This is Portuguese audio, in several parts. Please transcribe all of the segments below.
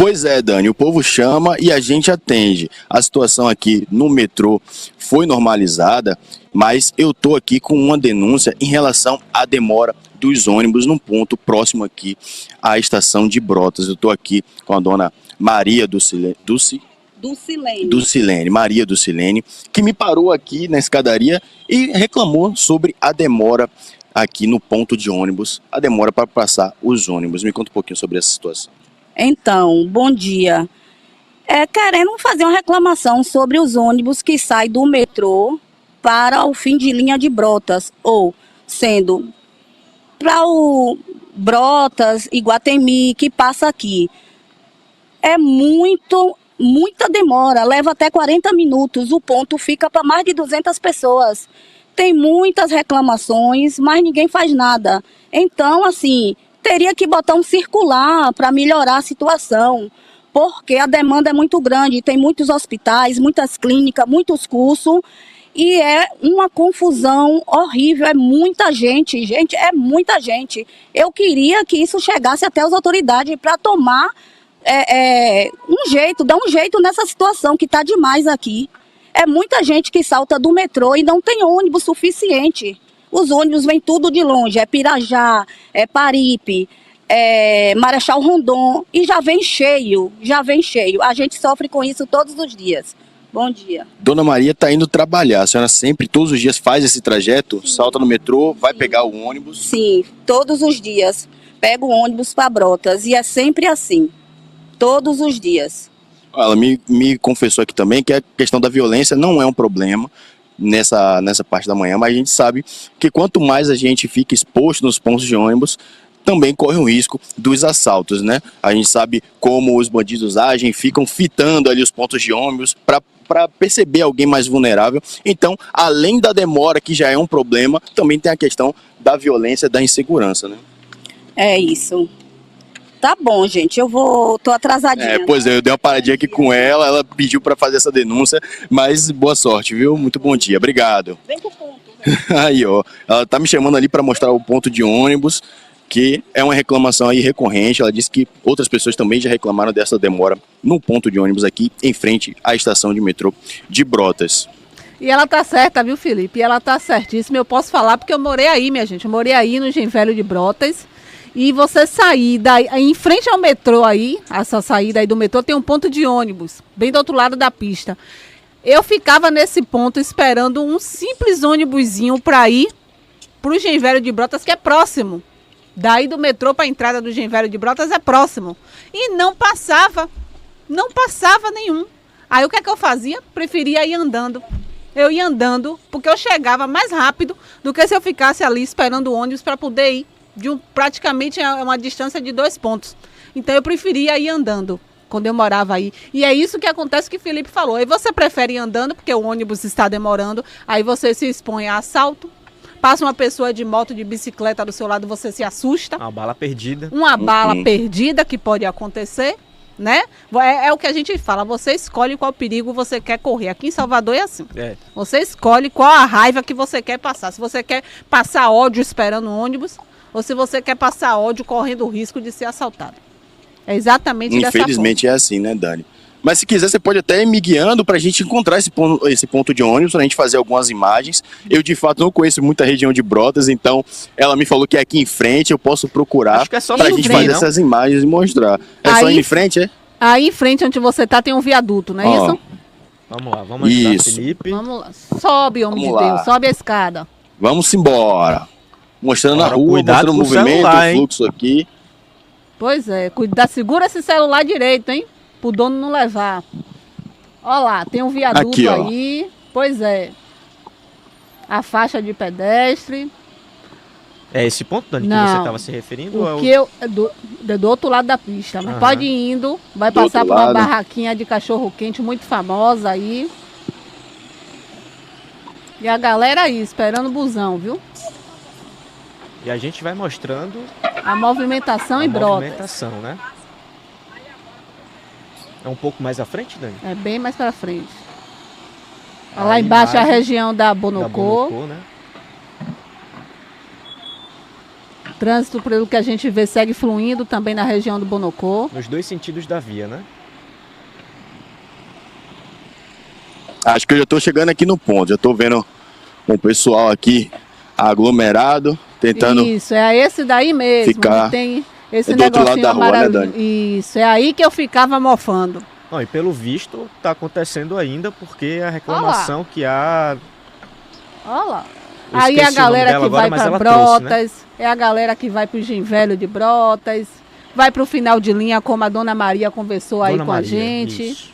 Pois é, Dani, o povo chama e a gente atende. A situação aqui no metrô foi normalizada, mas eu tô aqui com uma denúncia em relação à demora dos ônibus num ponto próximo aqui à estação de Brotas. Eu tô aqui com a dona Maria Maria do Silene, que me parou aqui na escadaria e reclamou sobre a demora aqui no ponto de ônibus, a demora para passar os ônibus. Me conta um pouquinho sobre essa situação. Então, bom dia. Querendo fazer uma reclamação sobre os ônibus que saem do metrô para o fim de linha de Brotas, ou sendo para o Brotas, Iguatemi, que passa aqui. É muita demora, leva até 40 minutos, o ponto fica para mais de 200 pessoas. Tem muitas reclamações, mas ninguém faz nada. Então, assim, teria que botar um circular para melhorar a situação, porque a demanda é muito grande, tem muitos hospitais, muitas clínicas, muitos cursos, e é uma confusão horrível, é muita gente, é muita gente. Eu queria que isso chegasse até as autoridades para tomar dar um jeito nessa situação que está demais aqui. É muita gente que salta do metrô e não tem ônibus suficiente. Os ônibus vêm tudo de longe, é Pirajá, é Paripe, é Marechal Rondon, e já vem cheio. A gente sofre com isso todos os dias. Bom dia. Dona Maria está indo trabalhar, a senhora sempre, todos os dias faz esse trajeto? Sim. Salta no metrô, vai pegar o ônibus? Sim, todos os dias. Pego o ônibus para Brotas e é sempre assim, todos os dias. Ela me confessou aqui também que a questão da violência não é um problema nessa parte da manhã, mas a gente sabe que quanto mais a gente fica exposto nos pontos de ônibus, também corre o risco dos assaltos, né? A gente sabe como os bandidos agem, ficam fitando ali os pontos de ônibus para perceber alguém mais vulnerável. Então, além da demora, que já é um problema, também tem a questão da violência, da insegurança, né? É isso. Tá bom, gente, tô atrasadinha. Pois é, eu dei uma paradinha aqui com ela pediu para fazer essa denúncia, mas boa sorte, viu? Muito bom dia, obrigado. Vem pro ponto. Aí, ó, ela tá me chamando ali para mostrar o ponto de ônibus, que é uma reclamação aí recorrente. Ela disse que outras pessoas também já reclamaram dessa demora no ponto de ônibus aqui em frente à estação de metrô de Brotas. E ela tá certa, viu, Felipe? E ela tá certíssima, eu posso falar porque eu morei aí, minha gente. Eu morei aí no Engenho Velho de Brotas. E você sair daí, em frente ao metrô aí, essa saída aí do metrô, tem um ponto de ônibus, bem do outro lado da pista. Eu ficava nesse ponto esperando um simples ônibusinho para ir para o Engenho Velho de Brotas, que é próximo. Daí do metrô para a entrada do Engenho Velho de Brotas é próximo. E não passava nenhum. Aí o que é que eu fazia? Preferia ir andando. Eu ia andando, porque eu chegava mais rápido do que se eu ficasse ali esperando o ônibus para poder ir. Praticamente é uma distância de 2 pontos. Então eu preferia ir andando quando eu morava aí. E é isso que acontece que o Felipe falou. Aí você prefere ir andando porque o ônibus está demorando. Aí você se expõe a assalto. Passa uma pessoa de moto, de bicicleta do seu lado, você se assusta. Uma bala perdida. Uma bala perdida que pode acontecer, né? É o que a gente fala. Você escolhe qual perigo você quer correr. Aqui em Salvador é assim. Você escolhe qual a raiva que você quer passar. Se você quer passar ódio esperando o ônibus, ou se você quer passar ódio correndo o risco de ser assaltado. É exatamente dessa forma. Infelizmente é assim, né, Dani? Mas se quiser, você pode até ir me guiando para a gente encontrar esse ponto de ônibus, para a gente fazer algumas imagens. Eu, de fato, não conheço muita região de Brotas, então ela me falou que é aqui em frente, eu posso procurar para a gente fazer essas imagens e mostrar. É só ir em frente, é? Aí em frente onde você tá tem um viaduto, não é isso? Vamos lá, vamos ajudar o Felipe. Vamos lá. Sobe, homem de Deus, sobe a escada. Vamos embora. Mostrando a rua, cuidado mostrando o movimento, celular, o fluxo aqui. Pois é, segura esse celular direito, hein? Pro dono não levar. Ó lá, tem um viaduto aqui, aí. Pois é. A faixa de pedestre. É esse ponto, Dani, que você estava se referindo? Do outro lado da pista. Mas pode ir indo, vai passar por uma barraquinha de cachorro-quente muito famosa aí. E a galera aí, esperando o busão, viu? E a gente vai mostrando a movimentação em Brotas. A movimentação, né? É um pouco mais à frente, Dani? É bem mais para frente. Lá embaixo é a região da Bonocô. Né? Trânsito, pelo que a gente vê, segue fluindo também na região do Bonocô. Nos dois sentidos da via, né? Acho que eu já estou chegando aqui no ponto. Já estou vendo o pessoal aqui aglomerado, tentando... Isso, é esse daí mesmo. ficar onde tem esse do outro lado negocinho da rua, né, amarelo. Dani? Isso, é aí que eu ficava mofando. Não, e pelo visto tá acontecendo ainda porque a reclamação que há... Olha lá. Eu Aí esqueci a o nome galera dela que agora, vai mas para ela Brotas, trouxe, né? é a galera que vai para o Genvelho de Brotas, vai para o final de linha, como a Dona Maria conversou aí Dona com Maria, a gente. isso.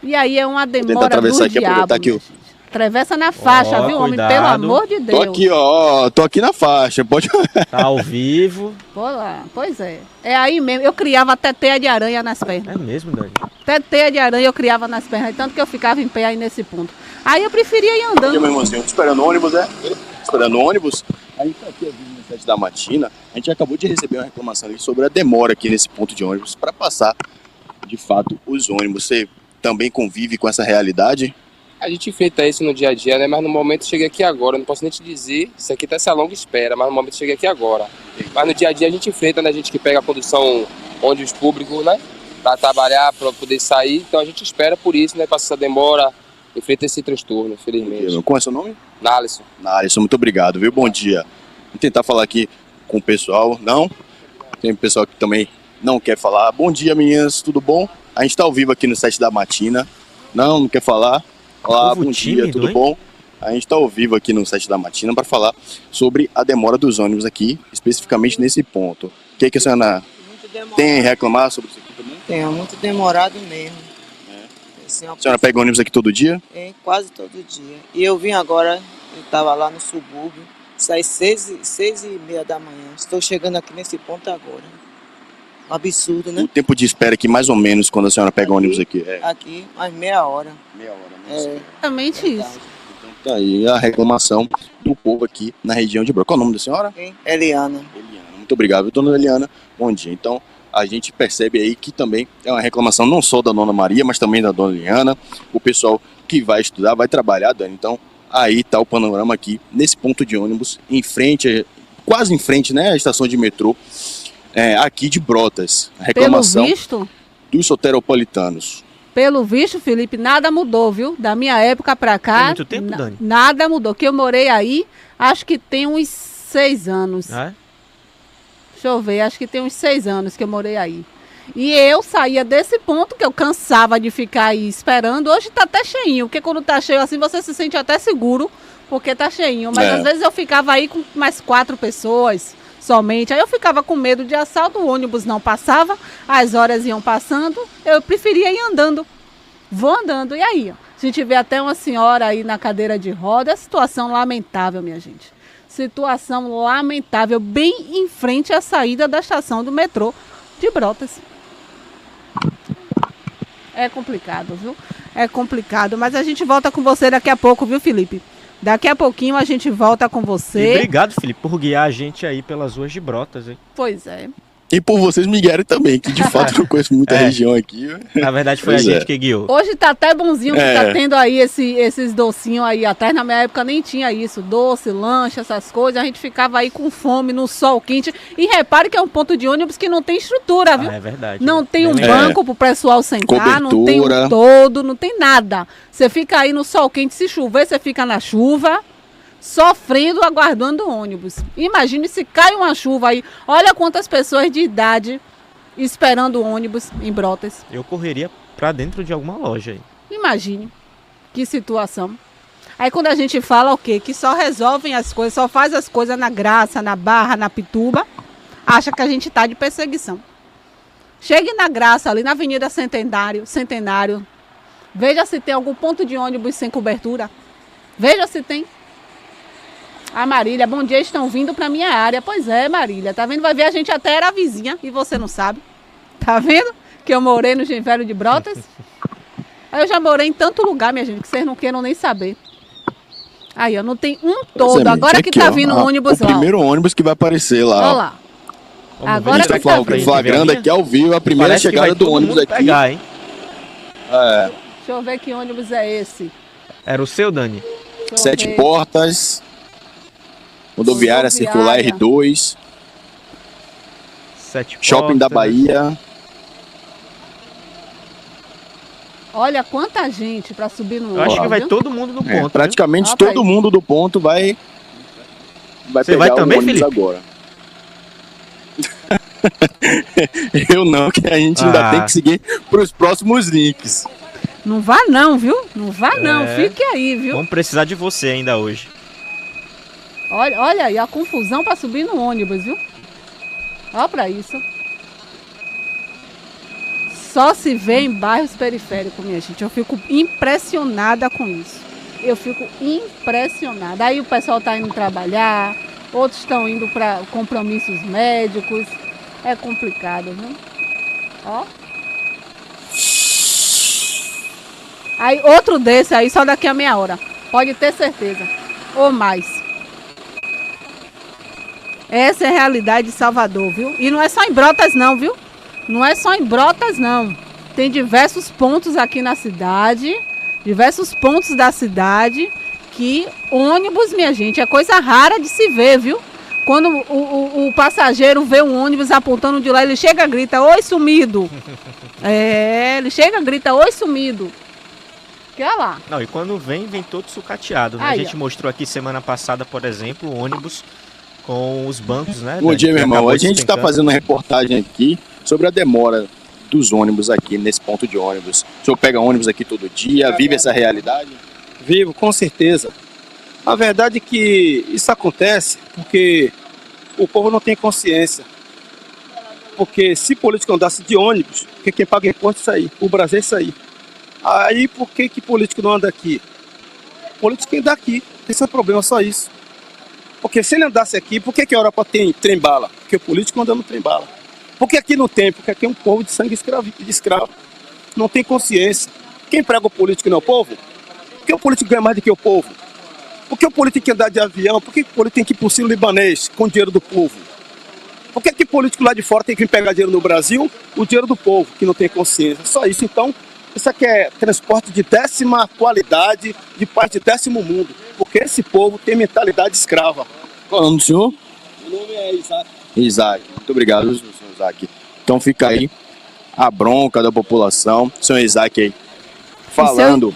E aí é uma tentar demora atravessar do aqui, diabo. aproveitar aqui minha gente. Atravessa na faixa, Ó, viu, homem? cuidado. Pelo amor de Deus. Tô aqui, ó. Tô aqui na faixa. Pode... Tá ao vivo. Pô lá, pois é. É aí mesmo. Eu criava até teia de aranha nas pernas. É mesmo, Dani? Até teia de aranha eu criava nas pernas. Tanto que eu ficava em pé aí nesse ponto. Aí eu preferia ir Aqui, andando. meu irmãozinho, esperando o ônibus, né? Esperando o ônibus. A gente tá aqui às 7 da matina. A gente acabou de receber uma reclamação ali sobre a demora aqui nesse ponto de ônibus para passar, de fato, os ônibus. Você também convive com essa realidade? A gente enfrenta isso no dia a dia, né? Mas no momento cheguei aqui agora. Eu não posso nem te dizer, isso aqui tá essa longa espera, mas no momento cheguei aqui agora. Mas no dia a dia a gente enfrenta, né? A gente que pega a condução ônibus público, né? Para trabalhar, para poder sair. Então a gente espera por isso, né? Passa essa demora, enfrenta esse transtorno, infelizmente. Qual é o seu nome? Nalisson. Alisson, muito obrigado, viu? Bom dia. Vou tentar falar aqui com o pessoal. Não? Tem pessoal que também não quer falar. Bom dia, meninas, tudo bom? A gente tá ao vivo aqui no 7 da matina. Não quer falar? Olá, Povo bom dia, tímido, tudo hein? bom? A gente está ao vivo aqui no 7 da matina para falar sobre a demora dos ônibus aqui, especificamente nesse ponto. O que a senhora tem a reclamar sobre isso aqui também? É muito demorado mesmo. Assim, A senhora pega ônibus aqui todo dia? quase todo dia. E eu vim agora, eu estava lá no subúrbio, saí 6h30 da manhã. Estou chegando aqui nesse ponto agora. Um absurdo, né? O tempo de espera aqui, mais ou menos, quando a senhora pega ônibus aqui? Aqui, mais meia hora. Meia hora, É, Exatamente isso. Então tá aí a reclamação do povo aqui na região de Brotas. Qual é o nome da senhora? Eliana. Eliana. Muito obrigado, dona Eliana. Bom dia. Então, a gente percebe aí que também é uma reclamação não só da dona Maria, mas também da dona Eliana. O pessoal que vai estudar, vai trabalhar, Dani. Então, aí tá o panorama aqui, nesse ponto de ônibus, em frente, quase em frente, né, à estação de metrô, aqui de Brotas. A reclamação dos soteropolitanos. Pelo visto, Felipe, nada mudou, viu? Da minha época pra cá. Tem muito tempo, Dani? Nada mudou. Que eu morei aí, acho que tem uns 6 anos. É? Deixa eu ver, acho que tem uns 6 anos que eu morei aí. E eu saía desse ponto que eu cansava de ficar aí esperando. Hoje tá até cheinho, porque quando tá cheio assim você se sente até seguro, porque tá cheinho. Mas às vezes eu ficava aí com mais 4 pessoas somente. Aí eu ficava com medo de assalto, o ônibus não passava, as horas iam passando, eu preferia ir andando. Vou andando. E aí, ó, a gente vê até uma senhora aí na cadeira de roda, situação lamentável, minha gente. Situação lamentável, bem em frente à saída da estação do metrô de Brotas. É complicado, viu? É complicado, mas a gente volta com você daqui a pouco, viu, Felipe? Daqui a pouquinho a gente volta com E você. obrigado, Felipe, por guiar a gente aí pelas ruas de Brotas, hein? Pois é. E por vocês me guiarem também, que de fato eu não conheço muita região aqui. Na verdade foi Pois a é. gente que guiou. Hoje tá até bonzinho que É. tá tendo aí esses docinhos aí atrás. Na minha época nem tinha isso. Doce, lanche, essas coisas. A gente ficava aí com fome, no sol quente. E repare que é um ponto de ônibus que não tem estrutura, viu? Ah, é verdade. Não tem um Bem banco pro pessoal sentar, não tem um Cobertura. todo, não tem nada. Você fica aí no sol quente, se chover, você fica na chuva, sofrendo, aguardando o ônibus. Imagine se cai uma chuva aí. Olha quantas pessoas de idade esperando o ônibus em Brotas. Eu correria pra dentro de alguma loja aí. Imagine que situação. Aí quando a gente fala o quê? Que só resolvem as coisas, só faz as coisas na Graça, na Barra, na Pituba, acha que a gente tá de perseguição. Chegue na Graça, ali na Avenida Centenário, veja se tem algum ponto de ônibus sem cobertura. Veja se tem. Ah, Marília, bom dia, estão vindo para minha área. Pois é, Marília, tá vendo? Vai ver, a gente até era vizinha e você não sabe. Tá vendo? Que eu morei no Genvelho de Brotas. Aí eu já morei em tanto lugar, minha gente, que vocês não queiram nem saber. Aí, ó, não tem um todo. Pois é, Agora aqui, que tá ó, vindo o ônibus o lá. primeiro ônibus que vai aparecer lá. Olha Ó. lá. Vamos Agora ver A se gente que tá tá vindo. flagrando aqui ao vivo a primeira Parece que chegada vai do todo ônibus mundo aqui. pegar, hein? É, Deixa eu ver que ônibus é esse. Era o seu, Dani? Deixa eu 7 ver. portas, rodoviária circular Rodoviária. R2. Sete Shopping da Portas. Bahia. Olha quanta gente para subir no Eu acho ônibus, que vai viu? todo mundo no ponto. viu? Praticamente Olha pra todo aí. mundo do ponto vai Você pegar vai o também, ônibus Felipe? agora. Eu não, que a gente ainda Ah. tem que seguir para os próximos links. Não vá não, viu? Não vá não, É. fique aí, viu? Vamos precisar de você ainda hoje. Olha aí a confusão para subir no ônibus, viu? Olha para isso. Só se vê em bairros periféricos, minha gente. Eu fico impressionada com isso. Eu fico impressionada. Aí o pessoal tá indo trabalhar, outros estão indo para compromissos médicos. É complicado, viu? Ó. Aí outro desse aí só daqui a meia hora. Pode ter certeza. Ou mais. Essa é a realidade de Salvador, viu? E não é só em Brotas não, viu? Não é só em Brotas não. Tem diversos pontos aqui na cidade, diversos pontos da cidade que ônibus, minha gente, é coisa rara de se ver, viu? Quando o passageiro vê um ônibus apontando de lá, ele chega e grita, oi sumido. Ele chega e grita, oi sumido. Que olha lá. Não, e quando vem todo sucateado, né? Aí, A gente mostrou aqui semana passada, por exemplo, o ônibus com os bancos, né? Bom dia, que meu irmão. acabou A gente está despencando. fazendo uma reportagem aqui sobre a demora dos ônibus aqui, nesse ponto de ônibus. O senhor pega ônibus aqui todo dia, vive essa realidade? Vivo, com certeza. A verdade é que isso acontece porque o povo não tem consciência. Porque se político andasse de ônibus, porque quem paga imposto é isso aí, o Brasil é isso aí. Aí por que político não anda aqui? Político anda aqui, esse é o problema, só isso. Porque se ele andasse aqui, por que a Europa tem trem-bala? Porque o político anda no trem-bala. Por que aqui não tem? Porque aqui é um povo de sangue de escravo. Não tem consciência. Quem prega o político não é o povo? Por que o político ganha mais do que o povo? Por que o político tem que andar de avião? Por que o político tem que ir para o Ciro Libanês com o dinheiro do povo? Por que político lá de fora tem que vir pegar dinheiro no Brasil? O dinheiro do povo, que não tem consciência. Só isso. Então, isso aqui é transporte de 10ª qualidade, de país de 10º mundo. Porque esse povo tem mentalidade escrava. Qual é o nome do senhor? Meu nome é Isaac. Isaac. Muito obrigado, senhor Isaac. Então fica aí a bronca da população. Senhor Isaac aí falando.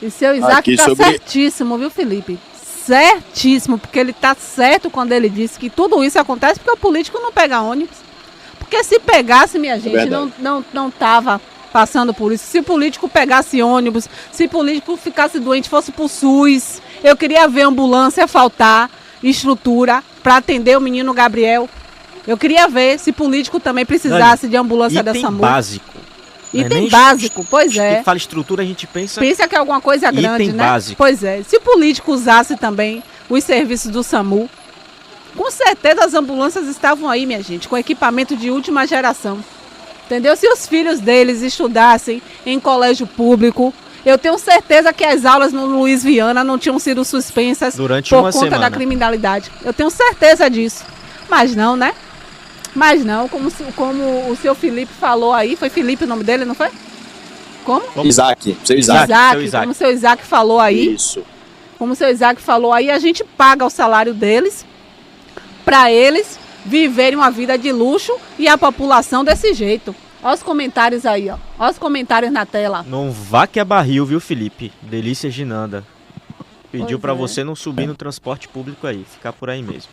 E seu Isaac Aqui tá sobre- certíssimo, viu, Felipe? Certíssimo, porque ele tá certo quando ele disse que tudo isso acontece porque o político não pega ônibus. Porque se pegasse, minha gente, verdade. não tava passando por isso. Se o político pegasse ônibus, se o político ficasse doente, fosse pro SUS, eu queria ver ambulância faltar, estrutura, para atender o menino Gabriel. Eu queria ver se político também precisasse de ambulância da Item SAMU. básico. Não é Item nem básico, pois é. Que fala estrutura, a gente pensa... Pensa que é alguma coisa Item grande, né? básico. Pois é. Se o político usasse também os serviços do SAMU, com certeza as ambulâncias estavam aí, minha gente, com equipamento de última geração. Entendeu? Se os filhos deles estudassem em colégio público, eu tenho certeza que as aulas no Luiz Viana não tinham sido suspensas Durante por uma conta da semana. criminalidade. Eu tenho certeza disso. Mas não, né? Mas não, como o seu Felipe falou aí, foi Felipe o nome dele, não foi? Como? Isaac. Seu Isaac. seu Isaac. Como o seu Isaac falou aí, Isso. como o seu Isaac falou aí, a gente paga o salário deles para eles viverem uma vida de luxo e a população desse jeito. Olha os comentários aí, ó. Olha os comentários na tela. Não vá que é barril, viu, Felipe? Delícia Ginanda. Pediu Pois pra é. você não subir no transporte público aí, ficar por aí mesmo.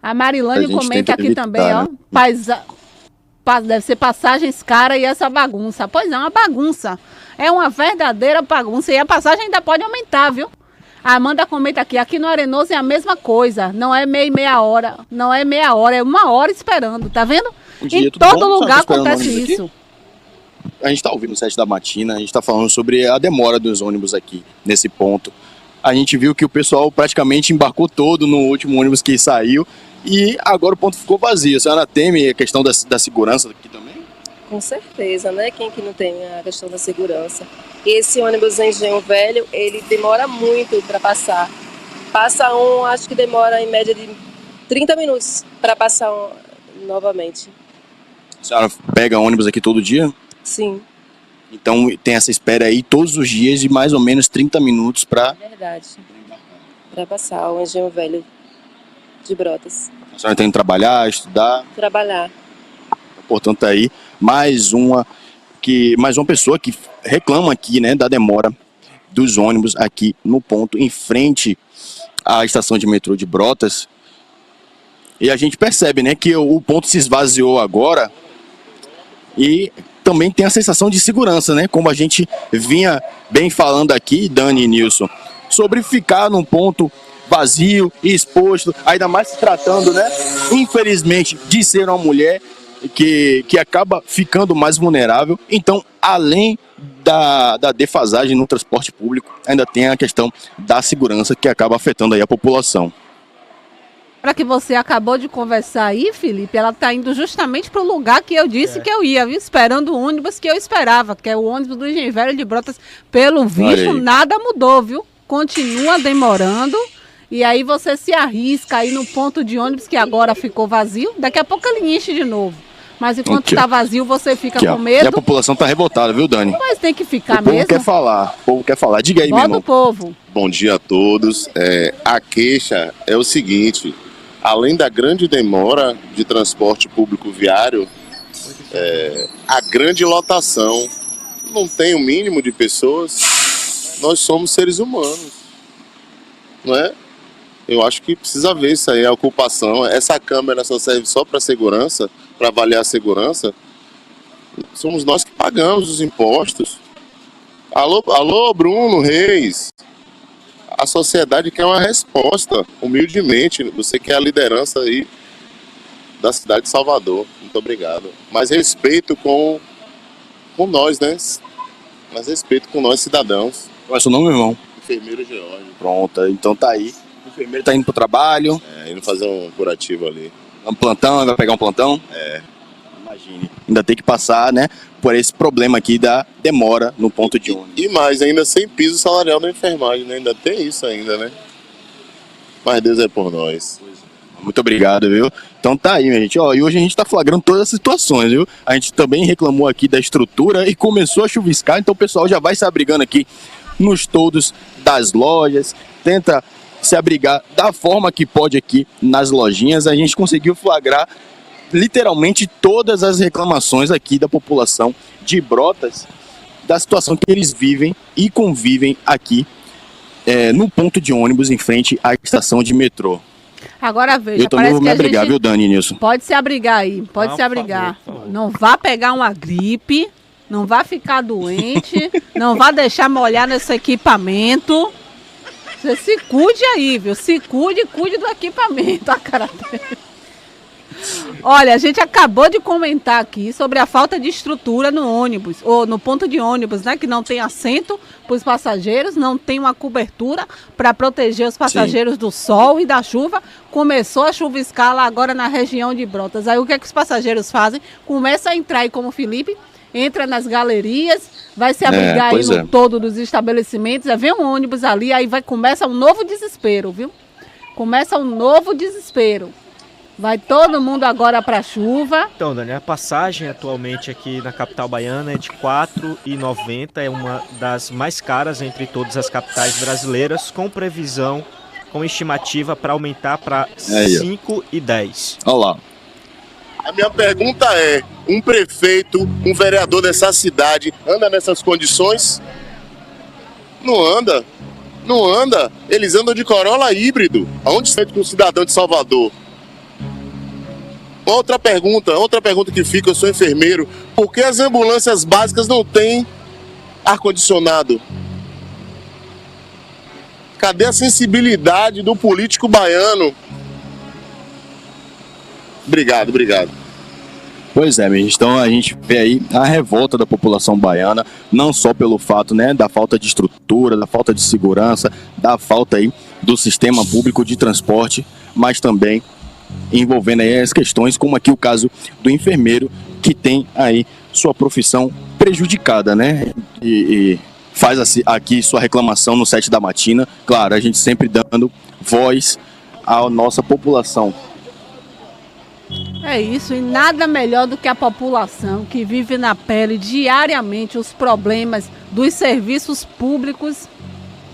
A Marilane A gente comenta tenta aqui evitar, também, ó. né? Deve ser passagens caras e essa bagunça. Pois é, uma bagunça. É uma verdadeira bagunça. E a passagem ainda pode aumentar, viu? A Amanda comenta aqui no Arenoso é a mesma coisa. Não é meia hora. Não é meia hora, é 1 hora esperando. Tá vendo? Bom dia, Em tudo todo bom? lugar Só tô esperando acontece ônibus aqui. isso. A gente está ouvindo o 7 da matina, a gente está falando sobre a demora dos ônibus aqui, nesse ponto. A gente viu que o pessoal praticamente embarcou todo no último ônibus que saiu e agora o ponto ficou vazio. A senhora teme a questão da segurança aqui também? Com certeza, né? Quem que não tem a questão da segurança? Esse ônibus em Engenho Velho, ele demora muito para passar. Passa acho que demora em média de 30 minutos para passar novamente. A senhora pega ônibus aqui todo dia? Sim, Então tem essa espera aí todos os dias de mais ou menos 30 minutos para... é verdade. Para passar o Engenho Velho de Brotas. A senhora tem que trabalhar, estudar. Trabalhar. Portanto, aí mais uma pessoa que reclama aqui, né, da demora dos ônibus aqui no ponto, em frente à estação de metrô de Brotas. E a gente percebe, né, que o ponto se esvaziou agora e também tem a sensação de segurança, né, como a gente vinha bem falando aqui, Dani e Nilson, sobre ficar num ponto vazio e exposto, ainda mais se tratando, né, infelizmente, de ser uma mulher que acaba ficando mais vulnerável. Então, além da defasagem no transporte público, ainda tem a questão da segurança que acaba afetando aí a população. Para que você acabou de conversar aí, Felipe, ela está indo justamente para o lugar que eu disse que eu ia, viu? Esperando o ônibus que eu esperava, que é o ônibus do Engenho Velho de Brotas. Pelo visto, nada mudou, viu? Continua demorando. E aí você se arrisca aí no ponto de ônibus que agora ficou vazio. Daqui a pouco ele enche de novo. Mas enquanto está vazio, você fica com medo. E a população está revoltada, viu, Dani? Mas tem que ficar o povo mesmo. O povo quer falar. Diga aí, meu irmão. Bota o povo. Bom dia a todos. A queixa é o seguinte: além da grande demora de transporte público viário, a grande lotação. Não tem o mínimo de pessoas. Nós somos seres humanos, não é? Eu acho que precisa ver isso aí, a ocupação. Essa câmera só serve só para segurança, para avaliar a segurança. Somos nós que pagamos os impostos. Alô, Bruno Reis. A sociedade quer uma resposta, humildemente. Você quer a liderança aí da cidade de Salvador. Muito obrigado. Mas respeito com nós, né? Mas respeito com nós, cidadãos. Qual é o seu nome, meu irmão? Enfermeiro George. Pronto, então tá aí. O enfermeiro tá indo pro trabalho. Indo fazer um curativo ali. Um plantão, vai pegar um plantão? Imagine. Ainda tem que passar, né, por esse problema aqui da demora no ponto de ônibus. E mais, ainda sem piso salarial da enfermagem, né? Ainda tem isso ainda, né? Mas Deus é por nós. Muito obrigado, viu? Então tá aí, minha gente. Ó, e hoje a gente tá flagrando todas as situações, viu? A gente também reclamou aqui da estrutura e começou a chuviscar, então o pessoal já vai se abrigando aqui nos toldos das lojas, tenta se abrigar da forma que pode aqui nas lojinhas. A gente conseguiu flagrar literalmente todas as reclamações aqui da população de Brotas, da situação que eles vivem e convivem aqui no ponto de ônibus em frente à estação de metrô. Agora veja, eu também vou me abrigar, viu, Dani e Nilson? Pode se abrigar aí, pode se abrigar. Por favor. Não vá pegar uma gripe, não vá ficar doente, não vá deixar molhar nesse equipamento. Você se cuide aí, viu? Se cuide do equipamento, a cara dele. Olha, a gente acabou de comentar aqui sobre a falta de estrutura no ônibus, ou no ponto de ônibus, né? Que não tem assento para os passageiros, não tem uma cobertura para proteger os passageiros do sol e da chuva. Começou a chuviscar lá agora na região de Brotas. Aí o que é que os passageiros fazem? Começa a entrar aí como o Felipe, entra nas galerias, vai se abrigar aí no todo dos estabelecimentos, vem um ônibus ali, aí começa um novo desespero, viu? Começa um novo desespero. Vai todo mundo agora para a chuva. Então, Dani, a passagem atualmente aqui na capital baiana é de R$ 4,90, é uma das mais caras entre todas as capitais brasileiras, com previsão, com estimativa para aumentar para R$ 5,10. Olha lá. A minha pergunta é, um prefeito, um vereador dessa cidade anda nessas condições? Não anda. Não anda. Eles andam de Corolla híbrido. Aonde está com o cidadão de Salvador? Outra pergunta que fica, eu sou enfermeiro. Por que as ambulâncias básicas não têm ar-condicionado? Cadê a sensibilidade do político baiano? Obrigado. Pois é, então a gente vê aí a revolta da população baiana, não só pelo fato, né, da falta de estrutura, da falta de segurança, da falta aí do sistema público de transporte, mas também envolvendo aí as questões, como aqui o caso do enfermeiro, que tem aí sua profissão prejudicada, né? E faz aqui sua reclamação no 7 da matina. Claro, a gente sempre dando voz à nossa população. É isso, e nada melhor do que a população que vive na pele diariamente os problemas dos serviços públicos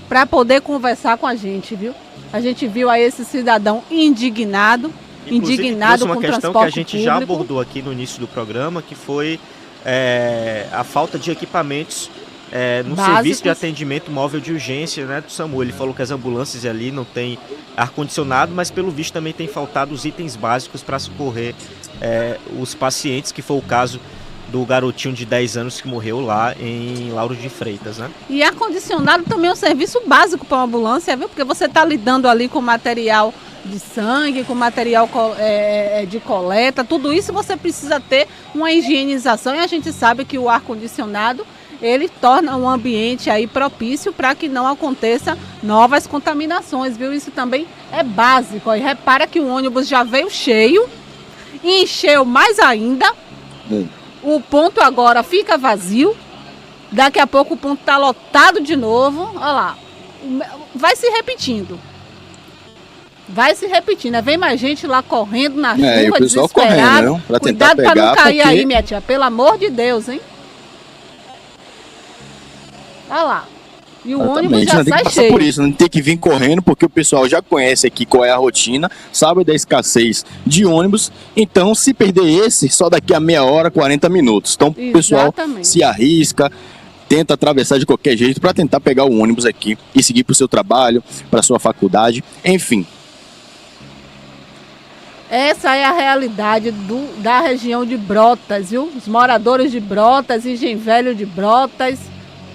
para poder conversar com a gente, viu? A gente viu aí esse cidadão indignado, indignado com o transporte público. Uma questão que a gente já abordou aqui no início do programa, que foi a falta de equipamentos no serviço de atendimento móvel de urgência, né, do SAMU. Ele falou que as ambulâncias ali não tem ar-condicionado, mas pelo visto também tem faltado os itens básicos para socorrer os pacientes, que foi o caso do garotinho de 10 anos que morreu lá em Lauro de Freitas, né? E ar-condicionado também é um serviço básico para uma ambulância, viu? Porque você está lidando ali com material de sangue, com material de coleta, tudo isso você precisa ter uma higienização, e a gente sabe que o ar-condicionado ele torna um ambiente aí propício para que não aconteça novas contaminações, viu? Isso também é básico. E repara que o ônibus já veio cheio e encheu mais ainda. O ponto agora fica vazio. Daqui a pouco o ponto está lotado de novo. Olha lá. Vai se repetindo. Vem mais gente lá correndo na chuva, e o pessoal desesperado. Correndo, pra tentar Cuidado para não cair porque... aí, minha tia. Pelo amor de Deus, hein? Olha lá. E o ônibus já tem que sai passar cheio. por isso, não tem que vir correndo, porque o pessoal já conhece aqui qual é a rotina, sabe da escassez de ônibus, então se perder esse, só daqui a meia hora, 40 minutos. Então o pessoal se arrisca, tenta atravessar de qualquer jeito para tentar pegar o ônibus aqui e seguir para o seu trabalho, para sua faculdade, enfim. Essa é a realidade da região de Brotas, viu? Os moradores de Brotas, Engenho Velho de Brotas,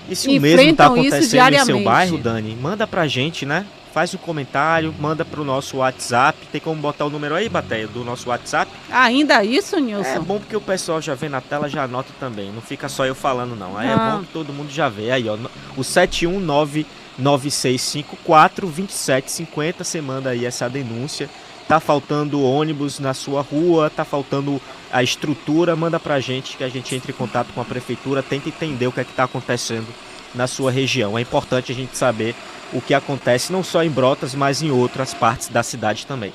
e se o mesmo está acontecendo em seu bairro, diariamente. Dani, manda pra gente, né? Faz um comentário, manda pro nosso WhatsApp. Tem como botar o número aí, Bateia, do nosso WhatsApp? Ainda isso, Nilson? É bom porque o pessoal já vê na tela, já anota também. Não fica só eu falando, não. Aí é bom que todo mundo já vê. Aí, ó, o 71996542750, você manda aí essa denúncia. Tá faltando ônibus na sua rua, tá faltando a estrutura, manda pra gente que a gente entre em contato com a prefeitura, tenta entender o que é que tá acontecendo na sua região. É importante a gente saber o que acontece não só em Brotas, mas em outras partes da cidade também.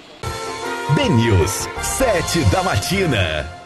BNews, 7 da matina.